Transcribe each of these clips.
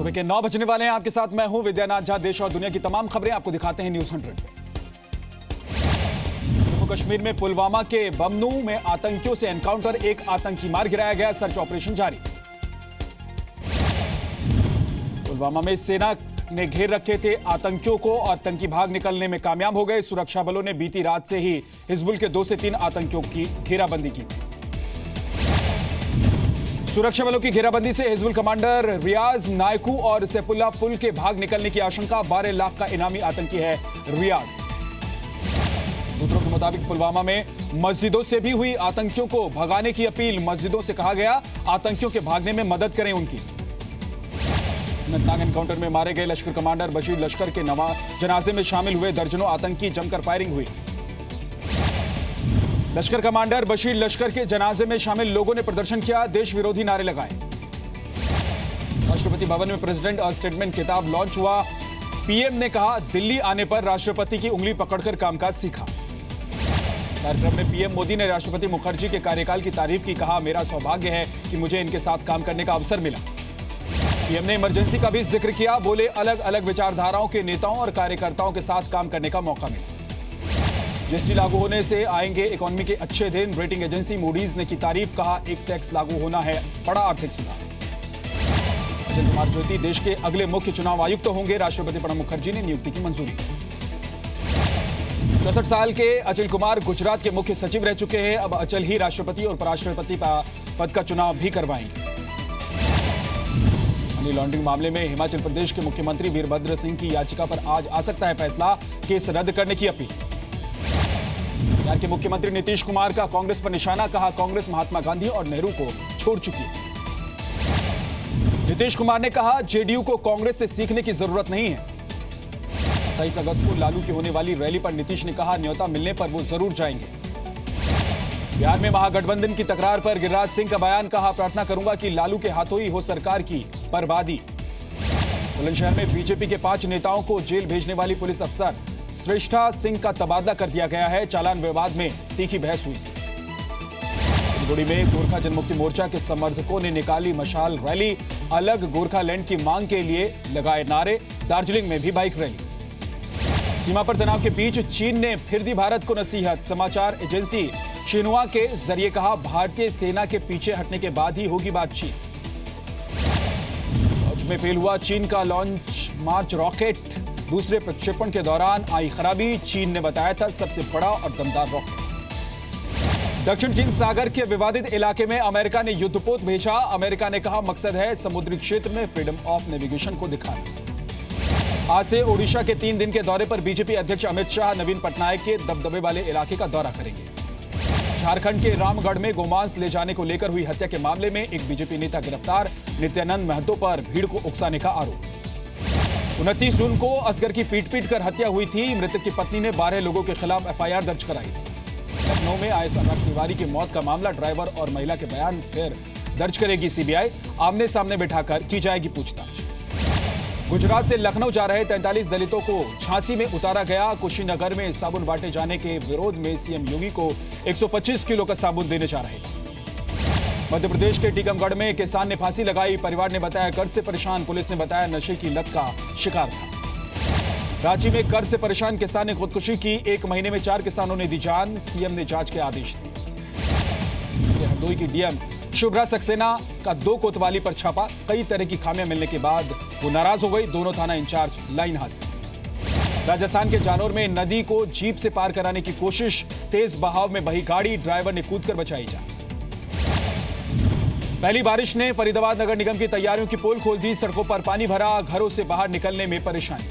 सुबह के 9 बजने वाले हैं। आपके साथ मैं हूं विद्यानाथ झा। देश और दुनिया की तमाम खबरें आपको दिखाते हैं न्यूज 100 पे। जम्मू कश्मीर में पुलवामा के बमनू में आतंकियों से एनकाउंटर, एक आतंकी मार गिराया गया, सर्च ऑपरेशन जारी। पुलवामा में सेना ने घेर रखे थे आतंकियों को, आतंकी भाग निकलने में कामयाब हो गए। सुरक्षा बलों ने बीती रात से ही हिजबुल के 2 से 3 आतंकियों की घेराबंदी की थी। सुरक्षा बलों की घेराबंदी से हिजबुल कमांडर रियाज नायकू और सैफुल्लाह पुल के भाग निकलने की आशंका। 12 लाख का इनामी आतंकी है रियाज। सूत्रों के मुताबिक पुलवामा में मस्जिदों से भी हुई आतंकियों को भगाने की अपील। मस्जिदों से कहा गया आतंकियों के भागने में मदद करें उनकी। अनंतनाग एनकाउंटर में मारे गए लश्कर कमांडर बशीर लश्कर के जनाजे में शामिल हुए दर्जनों आतंकी, जमकर फायरिंग हुई। लश्कर कमांडर बशीर लश्कर के जनाजे में शामिल लोगों ने प्रदर्शन किया, देश विरोधी नारे लगाए। राष्ट्रपति भवन में प्रेसिडेंट अ स्टेटमेंट किताब लॉन्च हुआ। पीएम ने कहा दिल्ली आने पर राष्ट्रपति की उंगली पकड़कर कामकाज सीखा। कार्यक्रम में पीएम मोदी ने राष्ट्रपति मुखर्जी के कार्यकाल की तारीफ की। कहा मेरा सौभाग्य है कि मुझे इनके साथ काम करने का अवसर मिला। पीएम ने इमरजेंसी का भी जिक्र किया। बोले अलग अलग विचारधाराओं के नेताओं और कार्यकर्ताओं के साथ काम करने का मौका मिला। जीएसटी लागू होने से आएंगे इकोनॉमी के अच्छे दिन। रेटिंग एजेंसी मूडीज ने की तारीफ। कहा एक टैक्स लागू होना है बड़ा आर्थिक सुधार। अचल कुमार ज्योति देश के अगले मुख्य चुनाव आयुक्त होंगे। राष्ट्रपति प्रणब मुखर्जी ने नियुक्ति की मंजूरी। 64 साल के अचल कुमार गुजरात के मुख्य सचिव रह चुके हैं। अब अचल ही राष्ट्रपति और उपराष्ट्रपति पद का चुनाव भी करवाएंगे। मनी लॉन्ड्रिंग मामले में हिमाचल प्रदेश के मुख्यमंत्री वीरभद्र सिंह की याचिका पर आज आ सकता है फैसला। केस रद्द करने की अपील। बिहार के मुख्यमंत्री नीतीश कुमार का कांग्रेस पर निशाना। कहा कांग्रेस महात्मा गांधी और नेहरू को छोड़ चुकी है। नीतीश कुमार ने कहा जेडीयू को कांग्रेस से सीखने की जरूरत नहीं है। 27 अगस्त को लालू की होने वाली रैली पर नीतीश ने कहा न्योता मिलने पर वो जरूर जाएंगे। बिहार में महागठबंधन की तकरार पर गिरिराज सिंह का बयान। कहा प्रार्थना करूंगा कि लालू के हाथों ही हो सरकार की बर्बादी। बुलंदशहर में बीजेपी के 5 नेताओं को जेल भेजने वाली पुलिस अफसर श्रेष्ठा सिंह का तबादला कर दिया गया है। चालान विवाद में तीखी बहस हुई थी। सिलीगुड़ी में गोरखा जनमुक्ति मोर्चा के समर्थकों ने निकाली मशाल रैली। अलग गोरखालैंड की मांग के लिए लगाए नारे। दार्जिलिंग में भी बाइक रैली। सीमा पर तनाव के बीच चीन ने फिर दी भारत को नसीहत। समाचार एजेंसी शिन्हुआ के जरिए कहा भारतीय सेना के पीछे हटने के बाद ही होगी बातचीत। फौज में फेल हुआ चीन का लॉन्च मार्च रॉकेट। दूसरे प्रक्षेपण के दौरान आई खराबी। चीन ने बताया था सबसे बड़ा और दमदार रॉकेट। दक्षिण चीन सागर के विवादित इलाके में अमेरिका ने युद्धपोत भेजा। अमेरिका ने कहा मकसद है समुद्री क्षेत्र में फ्रीडम ऑफ नेविगेशन को दिखाना। आज से ओडिशा के 3 दिन के दौरे पर बीजेपी अध्यक्ष अमित शाह नवीन पटनायक के दबदबे वाले इलाके का दौरा करेंगे। झारखंड के रामगढ़ में गोमांस ले जाने को लेकर हुई हत्या के मामले में एक बीजेपी नेता गिरफ्तार। नित्यानंद महतो पर भीड़ को उकसाने का आरोप। 29 जून को असगर की पीट कर हत्या हुई थी। मृतक की पत्नी ने 12 लोगों के खिलाफ एफआईआर दर्ज कराई थी। लखनऊ में आए अनुराग तिवारी की मौत का मामला, ड्राइवर और महिला के बयान फिर दर्ज करेगी सीबीआई। आमने सामने बिठाकर की जाएगी पूछताछ। गुजरात से लखनऊ जा रहे 43 दलितों को झांसी में उतारा गया। कुशीनगर में साबुन बांटे जाने के विरोध में सीएम योगी को 125 किलो का साबुन देने जा रहे थे। मध्य प्रदेश के टीकमगढ़ में किसान ने फांसी लगाई। परिवार ने बताया कर्ज से परेशान। पुलिस ने बताया नशे की लत का शिकार था। रांची में कर्ज से परेशान किसान ने खुदकुशी की। 1 महीने में 4 किसानों ने दी जान। सीएम ने जांच के आदेश दिए। हरदोई की डीएम शुभ्रा सक्सेना का 2 कोतवाली पर छापा। कई तरह की खामियां मिलने के बाद वो नाराज हो गई। दोनों थाना इंचार्ज लाइन हाजिर। राजस्थान के जानौर में नदी को जीप से पार कराने की कोशिश। तेज बहाव में बही गाड़ी, ड्राइवर ने कूदकर बचाई जान। पहली बारिश ने फरीदाबाद नगर निगम की तैयारियों की पोल खोल दी। सड़कों पर पानी भरा। घरों से बाहर निकलने में परेशानी।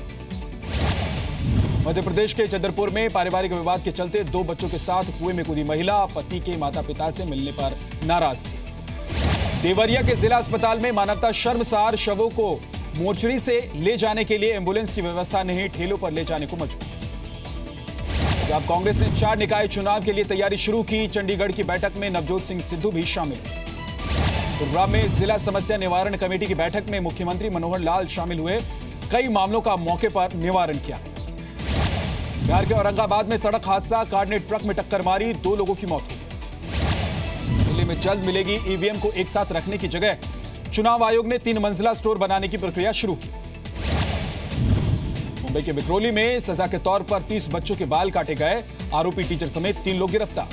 मध्य प्रदेश के चंद्रपुर में पारिवारिक विवाद के चलते 2 बच्चों के साथ कुएं में कूदी महिला। पति के माता पिता से मिलने पर नाराज थी। देवरिया के जिला अस्पताल में मानवता शर्मसार। शवों को मोर्चरी से ले जाने के लिए एम्बुलेंस की व्यवस्था नहीं। ठेलों पर ले जाने को मजबूर। पंजाब कांग्रेस ने 4 निकाय चुनाव के लिए तैयारी शुरू की। चंडीगढ़ की बैठक में नवजोत सिंह सिद्धू भी शामिल हुए। गुरुग्राम में जिला समस्या निवारण कमेटी की बैठक में मुख्यमंत्री मनोहर लाल शामिल हुए। कई मामलों का मौके पर निवारण किया। बिहार के औरंगाबाद में सड़क हादसा। कार ने ट्रक में टक्कर मारी। 2 लोगों की मौत हुई। दिल्ली में जल्द मिलेगी ईवीएम को एक साथ रखने की जगह चुनाव आयोग ने 3 मंजिला स्टोर बनाने की प्रक्रिया शुरू की। मुंबई के विक्रोली में सजा के तौर पर 30 बच्चों के बाल काटे गए, आरोपी टीचर समेत 3 लोग गिरफ्तार।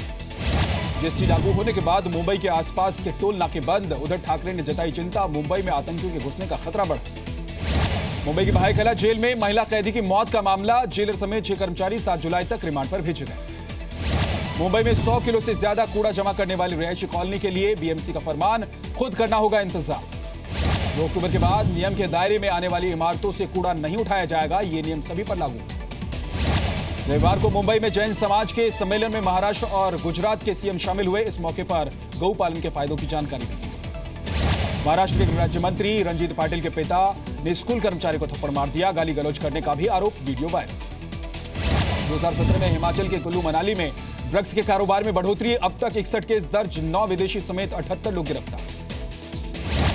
जीएसटी लागू होने के बाद मुंबई के आसपास के टोल नाके बंद, उधर ठाकरे ने जताई चिंता, मुंबई में आतंकियों के घुसने का खतरा बढ़ा। मुंबई की भाईखला जेल में महिला कैदी की मौत का मामला, जेलर समेत 6 कर्मचारी 7 जुलाई तक रिमांड पर भेजे गए। मुंबई में 100 किलो से ज्यादा कूड़ा जमा करने वाली रिहायशी कॉलोनी के लिए बीएमसी का फरमान, खुद करना होगा इंतजाम। 2 अक्टूबर के बाद नियम के दायरे में आने वाली इमारतों से कूड़ा नहीं उठाया जाएगा, ये नियम सभी पर लागू। रविवार को मुंबई में जैन समाज के सम्मेलन में महाराष्ट्र और गुजरात के सीएम शामिल हुए। इस मौके पर गौ पालन के फायदों की जानकारी दी। महाराष्ट्र के राज्य मंत्री रंजीत पाटिल के पिता ने स्कूल कर्मचारी को थप्पड़ मार दिया, गाली गलौज करने का भी आरोप, वीडियो वायरल। 2017 में हिमाचल के कुल्लू मनाली में ड्रग्स के कारोबार में बढ़ोतरी, अब तक 61 केस दर्ज, 9 विदेशी समेत 78 लोग गिरफ्तार।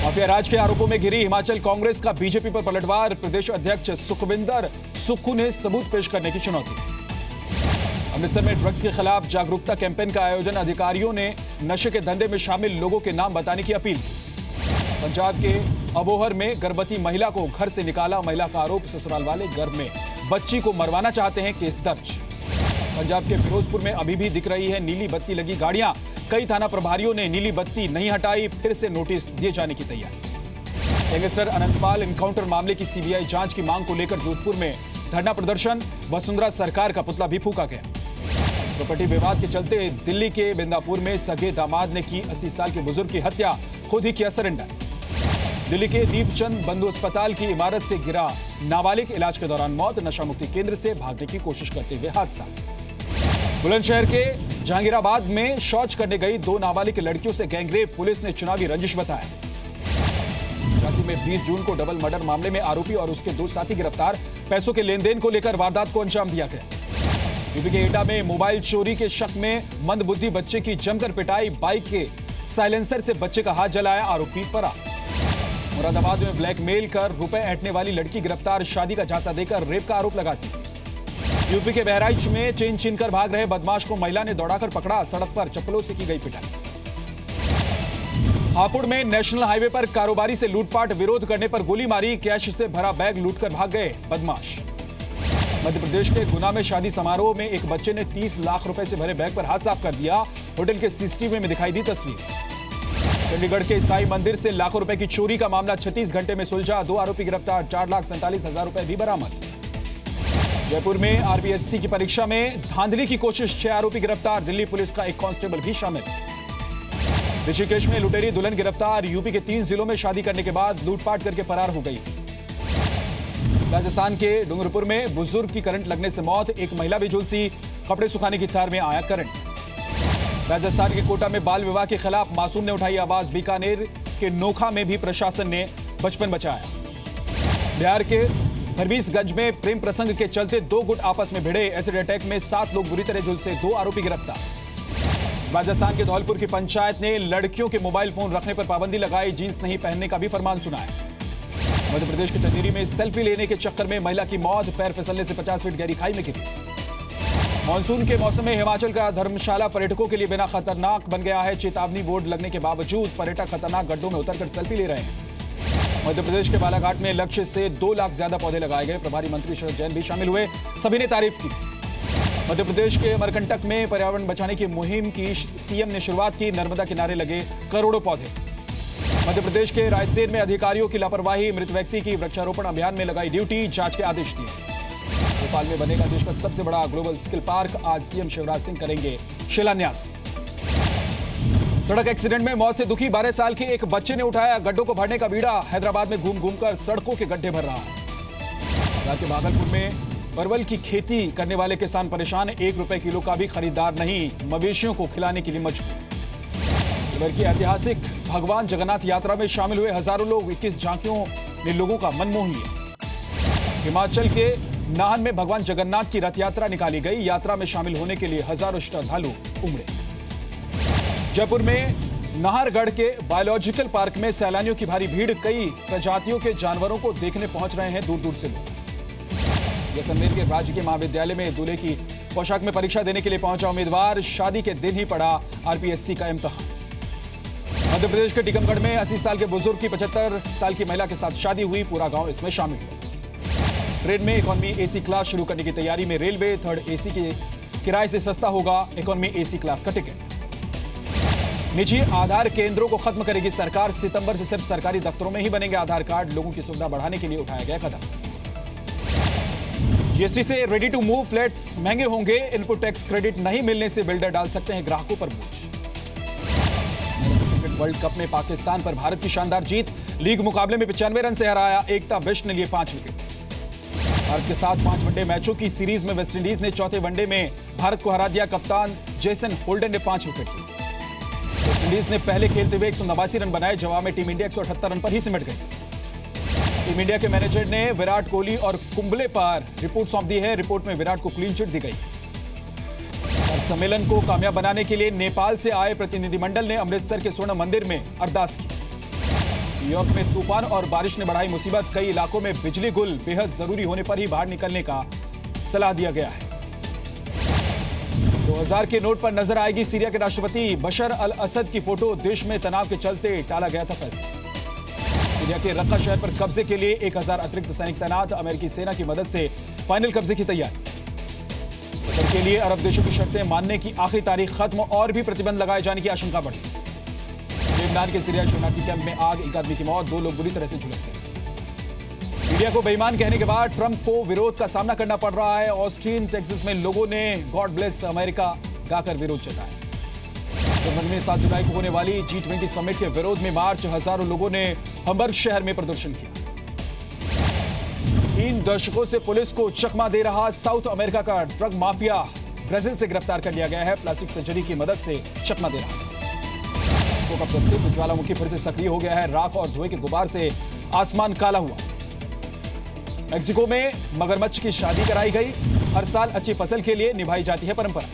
माफिया राज के आरोपों में घिरी हिमाचल कांग्रेस का बीजेपी पर पलटवार, प्रदेश अध्यक्ष सुखविंदर सुक्खू ने सबूत पेश करने की चुनौती। अमृतसर में ड्रग्स के खिलाफ जागरूकता कैंपेन का आयोजन, अधिकारियों ने नशे के धंधे में शामिल लोगों के नाम बताने की अपील की। पंजाब के अबोहर में गर्भवती महिला को घर से निकाला, महिला का आरोप ससुराल वाले गर्भ में बच्ची को मरवाना चाहते हैं, केस दर्ज। पंजाब के फिरोजपुर में अभी भी दिख रही है नीली बत्ती लगी गाड़ियां, कई थाना प्रभारियों ने नीली बत्ती नहीं हटाई, फिर से नोटिस दिए जाने की तैयारी। गैंगस्टर अनंतपाल एनकाउंटर मामले की सीबीआई जांच की मांग को लेकर जोधपुर में धरना प्रदर्शन, वसुंधरा सरकार का पुतला भी फूंका गया। प्रॉपर्टी विवाद के चलते दिल्ली के बिंदापुर में सगे दामाद ने की 80 साल के बुजुर्ग की हत्या, खुद ही किया सरेंडर। दिल्ली के दीपचंद बंधु अस्पताल की इमारत से गिरा नाबालिग, इलाज के दौरान मौत, नशा मुक्ति केंद्र से भागने की कोशिश करते हुए हादसा। बुलंदशहर के जहांगीराबाद में शौच करने गई 2 नाबालिग लड़कियों से गैंगरेप, पुलिस ने चुनावी रंजिश बताया। झांसी में 20 जून को डबल मर्डर मामले में आरोपी और उसके 2 साथी गिरफ्तार, पैसों के लेन देन को लेकर वारदात को अंजाम दिया गया। यूपी के एटा में मोबाइल चोरी के शक में मंदबुद्धि बच्चे की जमकर पिटाई, बाइक के साइलेंसर से बच्चे का हाथ जलाया, आरोपी फरार। मुरादाबाद में ब्लैकमेल कर रुपए ऐंठने वाली लड़की गिरफ्तार, शादी का झांसा देकर रेप का आरोप लगाती। यूपी के बहराइच में चेन छीनकर भाग रहे बदमाश को महिला ने दौड़ाकर पकड़ा, सड़क पर चप्पलों से की गई पिटाई। हापुड़ में नेशनल हाईवे पर कारोबारी से लूटपाट, विरोध करने पर गोली मारी, कैश से भरा बैग लूटकर भाग गए बदमाश। मध्य प्रदेश के गुना में शादी समारोह में एक बच्चे ने 30 लाख रुपए से भरे बैग पर हाथ साफ कर दिया, होटल के सीसीटीवी में दिखाई दी तस्वीर। चंडीगढ़ के ईसाई मंदिर से लाखों रुपए की चोरी का मामला 36 घंटे में सुलझा, 2 आरोपी गिरफ्तार, 4,47,000 रुपए भी बरामद। जयपुर में आरपीएससी की परीक्षा में धांधली की कोशिश, 6 आरोपी गिरफ्तार, दिल्ली पुलिस का एक कांस्टेबल भी शामिल। ऋषिकेश में लुटेरी दुल्हन गिरफ्तार, यूपी के 3 जिलों में शादी करने के बाद लूटपाट करके फरार हो गई। राजस्थान के डूंगरपुर में बुजुर्ग की करंट लगने से मौत, एक महिला भी झुलसी, कपड़े सुखाने की तार में आया करंट। राजस्थान के कोटा में बाल विवाह के खिलाफ मासूम ने उठाई आवाज, बीकानेर के नोखा में भी प्रशासन ने बचपन बचाया। बिहार के फरबीसगंज में प्रेम प्रसंग के चलते 2 गुट आपस में भिड़े, एसिड अटैक में 7 लोग बुरी तरह झुलसे, 2 आरोपी गिरफ्तार। राजस्थान के धौलपुर की पंचायत ने लड़कियों के मोबाइल फोन रखने पर पाबंदी लगाई, जींस नहीं पहनने का भी फरमान सुनाया। मध्य प्रदेश के चंदेरी में सेल्फी लेने के चक्कर में महिला की मौत, पैर फिसलने से 50 फीट गहरी खाई में गिरी। मानसून के मौसम में हिमाचल का धर्मशाला पर्यटकों के लिए बिना खतरनाक बन गया है, चेतावनी बोर्ड लगने के बावजूद पर्यटक खतरनाक गड्ढों में उतरकर सेल्फी ले रहे हैं। मध्य प्रदेश के बालाघाट में लक्ष्य से 2 लाख ज्यादा पौधे लगाए गए, प्रभारी मंत्री शरद जैन भी शामिल हुए, सभी ने तारीफ की। मध्य प्रदेश के अमरकंटक में पर्यावरण बचाने की मुहिम की सीएम ने शुरुआत की, नर्मदा किनारे लगे करोड़ों पौधे। मध्य प्रदेश के रायसेन में अधिकारियों की लापरवाही, मृत व्यक्ति की वृक्षारोपण अभियान में लगाई ड्यूटी, जांच के आदेश दिए। भोपाल में बनेगा देश का सबसे बड़ा ग्लोबल स्किल पार्क, आज सीएम शिवराज सिंह करेंगे शिलान्यास। सड़क एक्सीडेंट में मौत से दुखी 12 साल के एक बच्चे ने उठाया गड्ढों को भरने का बीड़ा, हैदराबाद में घूम घूमकर सड़कों के गड्ढे भर रहा है। राज्य भागलपुर में परवल की खेती करने वाले किसान परेशान, 1 रुपए किलो का भी खरीदार नहीं, मवेशियों को खिलाने के लिए मजबूर। इधर की ऐतिहासिक भगवान जगन्नाथ यात्रा में शामिल हुए हजारों लोग, 21 झांकियों ने लोगों का मन मोह लिया। हिमाचल के नाहन में भगवान जगन्नाथ की रथ यात्रा निकाली गई, यात्रा में शामिल होने के लिए हजारों श्रद्धालु उमड़े। जयपुर में नाहरगढ़ के बायोलॉजिकल पार्क में सैलानियों की भारी भीड़, कई प्रजातियों के जानवरों को देखने पहुंच रहे हैं दूर दूर से लोग। जैसलमेर के राजकीय महाविद्यालय में दूल्हे की पोशाक में परीक्षा देने के लिए पहुंचा उम्मीदवार, शादी के दिन ही पड़ा आरपीएससी का इम्तिहान। मध्य प्रदेश के टीकमगढ़ में 80 साल के बुजुर्ग की 75 साल की महिला के साथ शादी हुई, पूरा गांव इसमें शामिल हुआ। ट्रेन में इकोनॉमी एसी क्लास शुरू करने की तैयारी में रेलवे, थर्ड एसी के किराए से सस्ता होगा इकोनॉमी एसी क्लास का टिकट। निजी आधार केंद्रों को खत्म करेगी सरकार, सितंबर से सिर्फ सरकारी दफ्तरों में ही बनेंगे आधार कार्ड, लोगों की सुविधा बढ़ाने के लिए उठाया गया कदम। जीएसटी से रेडी टू मूव फ्लैट्स महंगे होंगे, इनपुट टैक्स क्रेडिट नहीं मिलने से बिल्डर डाल सकते हैं ग्राहकों पर बोझ। क्रिकेट वर्ल्ड कप में पाकिस्तान पर भारत की शानदार जीत, लीग मुकाबले में 95 रन से हराया, एकता बिष्ट ने लिए 5 विकेट। भारत के साथ 5 वनडे मैचों की सीरीज में वेस्टइंडीज ने चौथे वनडे में भारत को हरा दिया, कप्तान जेसन होल्डन ने 5 विकेट लिए। वेस्टइंडीज ने पहले खेलते हुए 189 रन बनाए, जवाब में टीम इंडिया 178 रन पर ही सिमट गई। टीम इंडिया के मैनेजर ने विराट कोहली और कुंबले पर रिपोर्ट सौंप दी है, रिपोर्ट में विराट को क्लीन चिट दी गई। सम्मेलन को कामयाब बनाने के लिए नेपाल से आए प्रतिनिधिमंडल ने अमृतसर के स्वर्ण मंदिर में अरदास की। न्यूयॉर्क में तूफान और बारिश ने बढ़ाई मुसीबत, कई इलाकों में बिजली गुल, बेहद जरूरी होने पर ही बाहर निकलने का सलाह दिया गया है। 2000 के नोट पर नजर आएगी सीरिया के राष्ट्रपति बशर अल असद की फोटो, देश में तनाव के चलते टाला गया था फैसला। सीरिया के रक्का शहर पर कब्जे के लिए 1000 अतिरिक्त सैनिक तैनात, अमेरिकी सेना की मदद से फाइनल कब्जे की तैयारी। कतर के लिए अरब देशों की शर्तें मानने की आखिरी तारीख खत्म, और भी प्रतिबंध लगाए जाने की आशंका बढ़ी। लेबनान के सीरिया शरणार्थी कैंप में आग, 1 आदमी की मौत, 2 लोग बुरी तरह से झुलस गए। मीडिया को बेईमान कहने के बाद ट्रंप को विरोध का सामना करना पड़ रहा है। ऑस्टिन टेक्सास में लोगों ने गॉड ब्लेस अमेरिका गाकर विरोध जताया। जर्मनी में 7 जुलाई को होने वाली G20 समिट के विरोध में मार्च, हजारों लोगों ने हम्बर्ग शहर में प्रदर्शन किया। 3 दशकों से पुलिस को चकमा दे रहा साउथ अमेरिका का ड्रग माफिया ब्राजील से गिरफ्तार कर लिया गया है, प्लास्टिक सर्जरी की मदद से चकमा दे रहा है। का प्रसिद्ध ज्वालामुखी फिर से सक्रिय हो गया है, राख और धुएं के गुबार से आसमान काला हुआ। मेक्सिको में मगरमच्छ की शादी कराई गई, हर साल अच्छी फसल के लिए निभाई जाती है परंपरा।